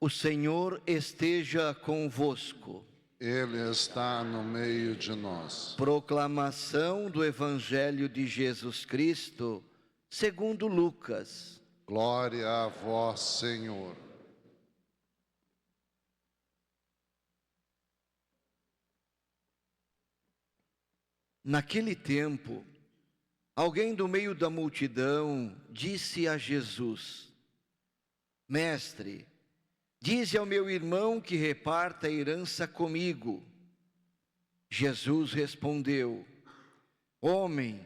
O Senhor esteja convosco. Ele está no meio de nós. Proclamação do Evangelho de Jesus Cristo, segundo Lucas. Glória a vós, Senhor. Naquele tempo, alguém do meio da multidão disse a Jesus: Mestre, dize ao meu irmão que reparta a herança comigo. Jesus respondeu: Homem,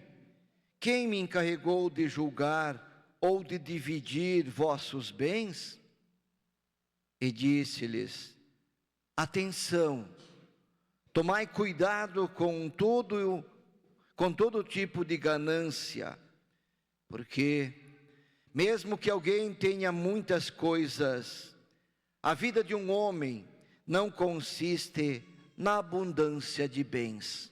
quem me encarregou de julgar ou de dividir vossos bens? E disse-lhes: Atenção, tomai cuidado com todo tipo de ganância, porque mesmo que alguém tenha muitas coisas, a vida de um homem não consiste na abundância de bens.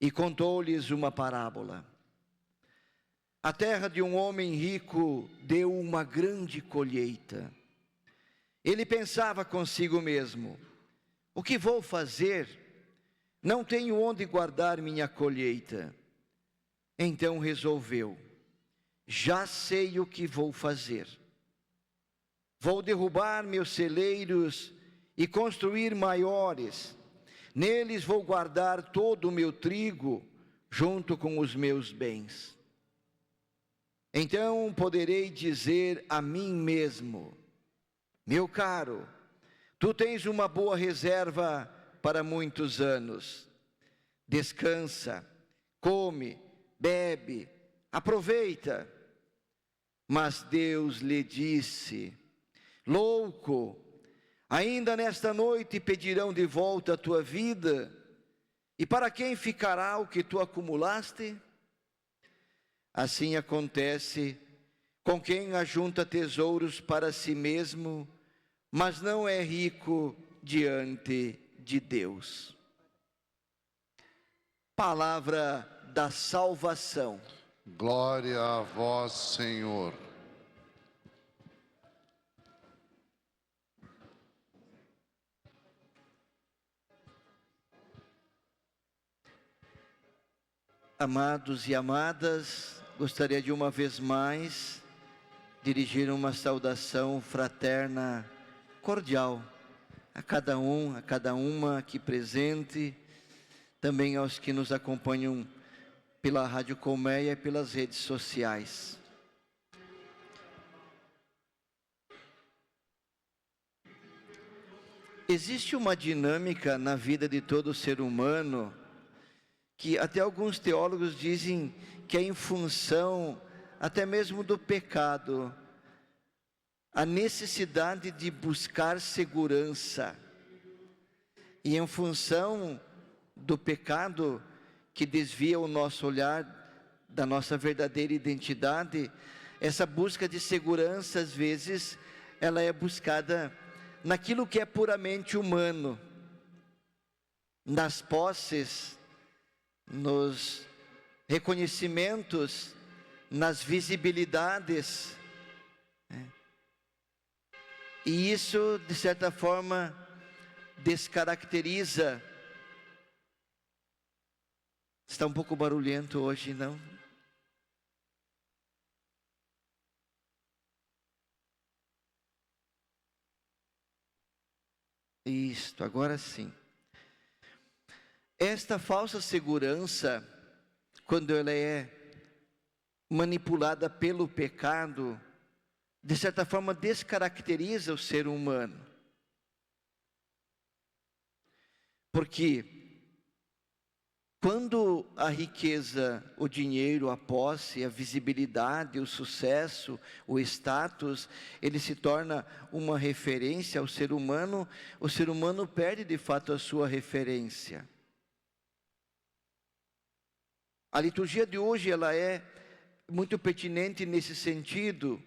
E contou-lhes uma parábola. A terra de um homem rico deu uma grande colheita. Ele pensava consigo mesmo: o que vou fazer? Não tenho onde guardar minha colheita. Então resolveu: já sei o que vou fazer. Vou derrubar meus celeiros e construir maiores. Neles vou guardar todo o meu trigo, junto com os meus bens. Então poderei dizer a mim mesmo: meu caro, tu tens uma boa reserva para muitos anos. Descansa, come, bebe, aproveita. Mas Deus lhe disse: louco, ainda nesta noite pedirão de volta a tua vida, e para quem ficará o que tu acumulaste? Assim acontece com quem ajunta tesouros para si mesmo, mas não é rico diante de Deus. Palavra da salvação. Glória a vós, Senhor. Amados e amadas, gostaria de uma vez mais dirigir uma saudação fraterna, cordial, a cada um, a cada uma aqui presente, também aos que nos acompanham pela Rádio Colmeia e pelas redes sociais. Existe uma dinâmica na vida de todo ser humano que até alguns teólogos dizem que é em função até mesmo do pecado, a necessidade de buscar segurança, e em função do pecado que desvia o nosso olhar da nossa verdadeira identidade, essa busca de segurança às vezes ela é buscada naquilo que é puramente humano, nas posses, nos reconhecimentos, nas visibilidades, e isso de certa forma descaracteriza. Está um pouco barulhento hoje, não? Isto, agora sim. Esta falsa segurança, quando ela é manipulada pelo pecado, de certa forma descaracteriza o ser humano. Porque quando a riqueza, o dinheiro, a posse, a visibilidade, o sucesso, o status, ele se torna uma referência ao ser humano, o ser humano perde de fato a sua referência. A liturgia de hoje ela é muito pertinente nesse sentido.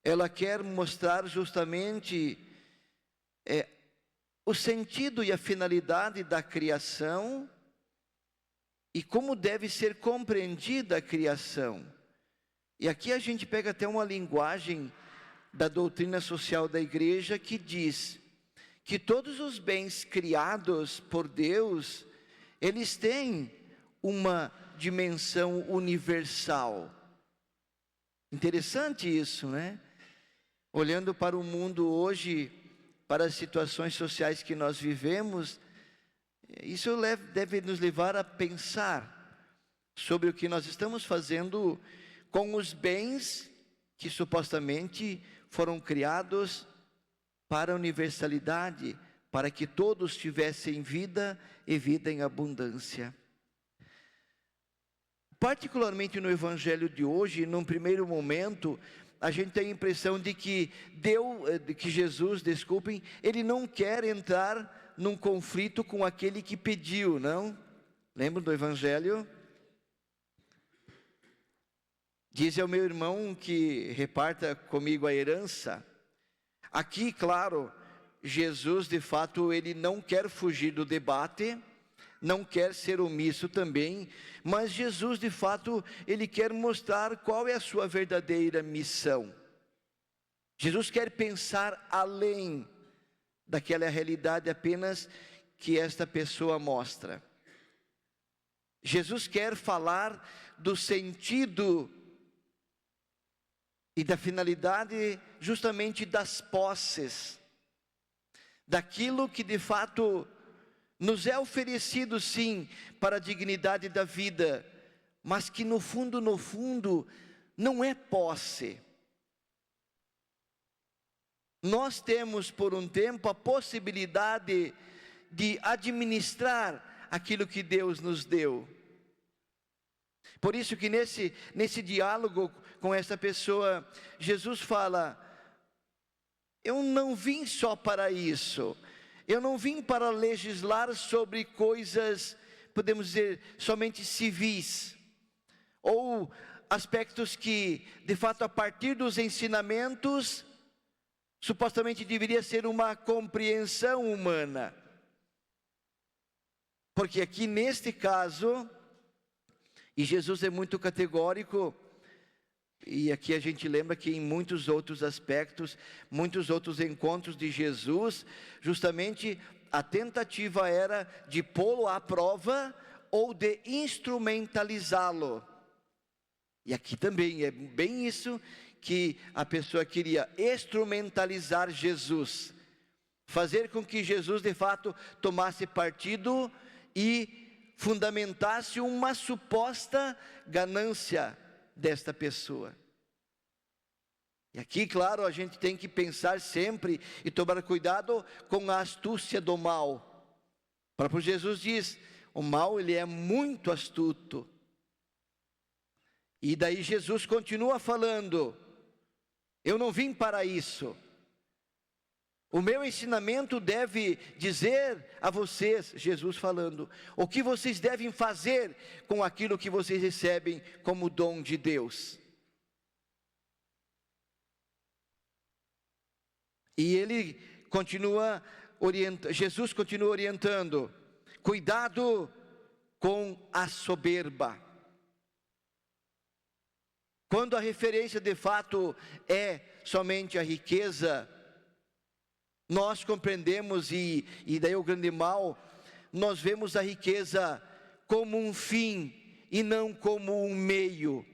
Ela quer mostrar justamente o sentido e a finalidade da criação e como deve ser compreendida a criação. E aqui a gente pega até uma linguagem da doutrina social da igreja, que diz que todos os bens criados por Deus, eles têm uma dimensão universal. Interessante isso, né? Olhando para o mundo hoje, para as situações sociais que nós vivemos, isso deve nos levar a pensar sobre o que nós estamos fazendo com os bens que supostamente foram criados para a universalidade, para que todos tivessem vida e vida em abundância. Particularmente no Evangelho de hoje, num primeiro momento, a gente tem a impressão de que Jesus, ele não quer entrar num conflito com aquele que pediu, não? Lembra do Evangelho? Diz ao meu irmão que reparta comigo a herança. Aqui, claro, Jesus, de fato, ele não quer fugir do debate, não quer ser omisso também, mas Jesus, de fato, ele quer mostrar qual é a sua verdadeira missão. Jesus quer pensar além daquela realidade apenas que esta pessoa mostra. Jesus quer falar do sentido e da finalidade justamente das posses, daquilo que de fato nos é oferecido sim para a dignidade da vida, mas que no fundo não é posse. Nós temos por um tempo a possibilidade de administrar aquilo que Deus nos deu. Por isso que nesse diálogo com essa pessoa, Jesus fala: eu não vim só para isso, eu não vim para legislar sobre coisas, podemos dizer, somente civis, ou aspectos que, de fato, a partir dos ensinamentos, supostamente deveria ser uma compreensão humana. Porque aqui neste caso, e Jesus é muito categórico, e aqui a gente lembra que em muitos outros aspectos, muitos outros encontros de Jesus, justamente a tentativa era de pô-lo à prova ou de instrumentalizá-lo. E aqui também é bem isso que a pessoa queria, instrumentalizar Jesus, fazer com que Jesus de fato tomasse partido e fundamentasse uma suposta ganância desta pessoa. E aqui, claro, a gente tem que pensar sempre e tomar cuidado com a astúcia do mal. O próprio Jesus diz, o mal ele é muito astuto. E daí Jesus continua falando, eu não vim para isso. O meu ensinamento deve dizer a vocês, Jesus falando, o que vocês devem fazer com aquilo que vocês recebem como dom de Deus. E ele continua Jesus continua orientando, cuidado com a soberba. Quando a referência de fato é somente a riqueza, nós compreendemos, e daí o grande mal, nós vemos a riqueza como um fim e não como um meio.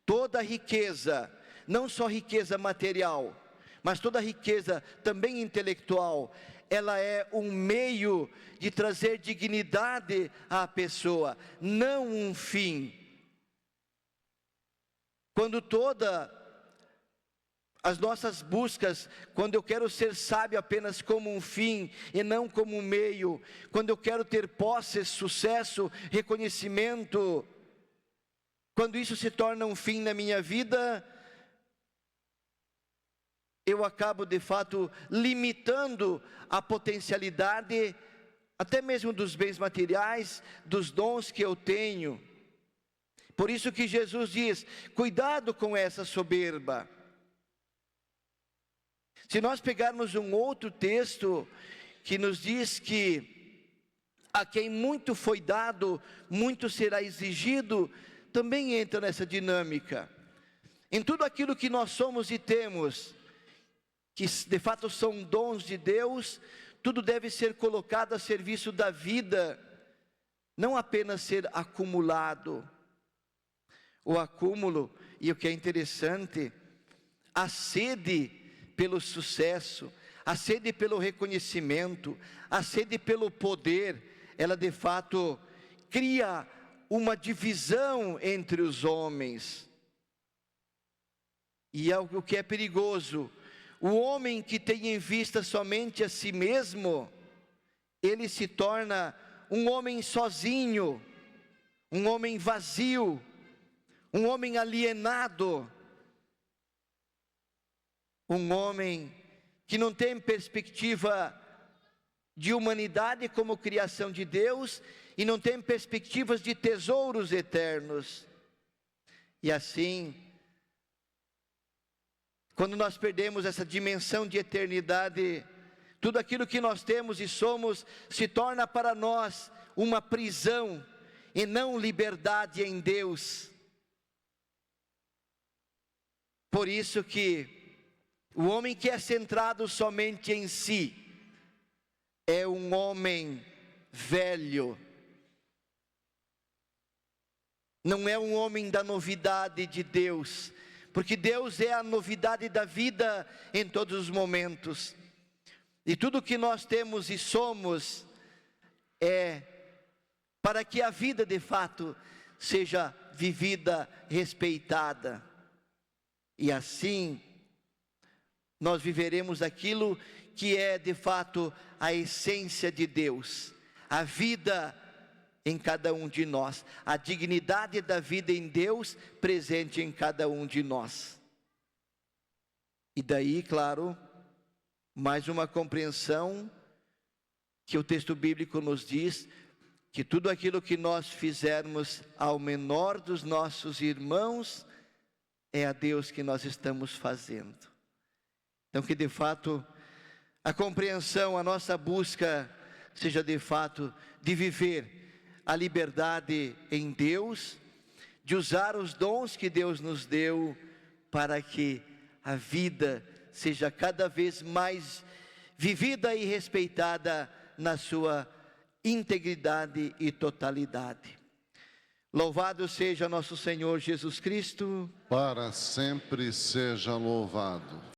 Toda riqueza, não só riqueza material, mas toda riqueza também intelectual, ela é um meio de trazer dignidade à pessoa, não um fim. Quando as nossas buscas, quando eu quero ser sábio apenas como um fim e não como um meio, quando eu quero ter posse, sucesso, reconhecimento, quando isso se torna um fim na minha vida, eu acabo de fato limitando a potencialidade, até mesmo dos bens materiais, dos dons que eu tenho. Por isso que Jesus diz, cuidado com essa soberba. Se nós pegarmos um outro texto que nos diz que a quem muito foi dado, muito será exigido, também entra nessa dinâmica. em tudo aquilo que nós somos e temos, que de fato são dons de Deus, tudo deve ser colocado a serviço da vida, não apenas ser acumulado. O acúmulo, e o que é interessante, a sede pelo sucesso, a sede pelo reconhecimento, a sede pelo poder, ela de fato cria uma divisão entre os homens. E é algo que é perigoso. O homem que tem em vista somente a si mesmo, ele se torna um homem sozinho, um homem vazio, um homem alienado, um homem que não tem perspectiva de humanidade como criação de Deus e não tem perspectivas de tesouros eternos. E assim, quando nós perdemos essa dimensão de eternidade, tudo aquilo que nós temos e somos se torna para nós uma prisão e não liberdade em Deus. Por isso que o homem que é centrado somente em si é um homem velho, não é um homem da novidade de Deus, porque Deus é a novidade da vida em todos os momentos, e tudo que nós temos e somos é para que a vida de fato seja vivida, respeitada, e assim nós viveremos aquilo que é de fato a essência de Deus, a vida em cada um de nós, a dignidade da vida em Deus presente em cada um de nós. E daí, claro, mais uma compreensão que o texto bíblico nos diz, que tudo aquilo que nós fizermos ao menor dos nossos irmãos, é a Deus que nós estamos fazendo. Então que de fato a compreensão, a nossa busca seja de fato de viver a liberdade em Deus, de usar os dons que Deus nos deu para que a vida seja cada vez mais vivida e respeitada na sua integridade e totalidade. Louvado seja nosso Senhor Jesus Cristo. Para sempre seja louvado.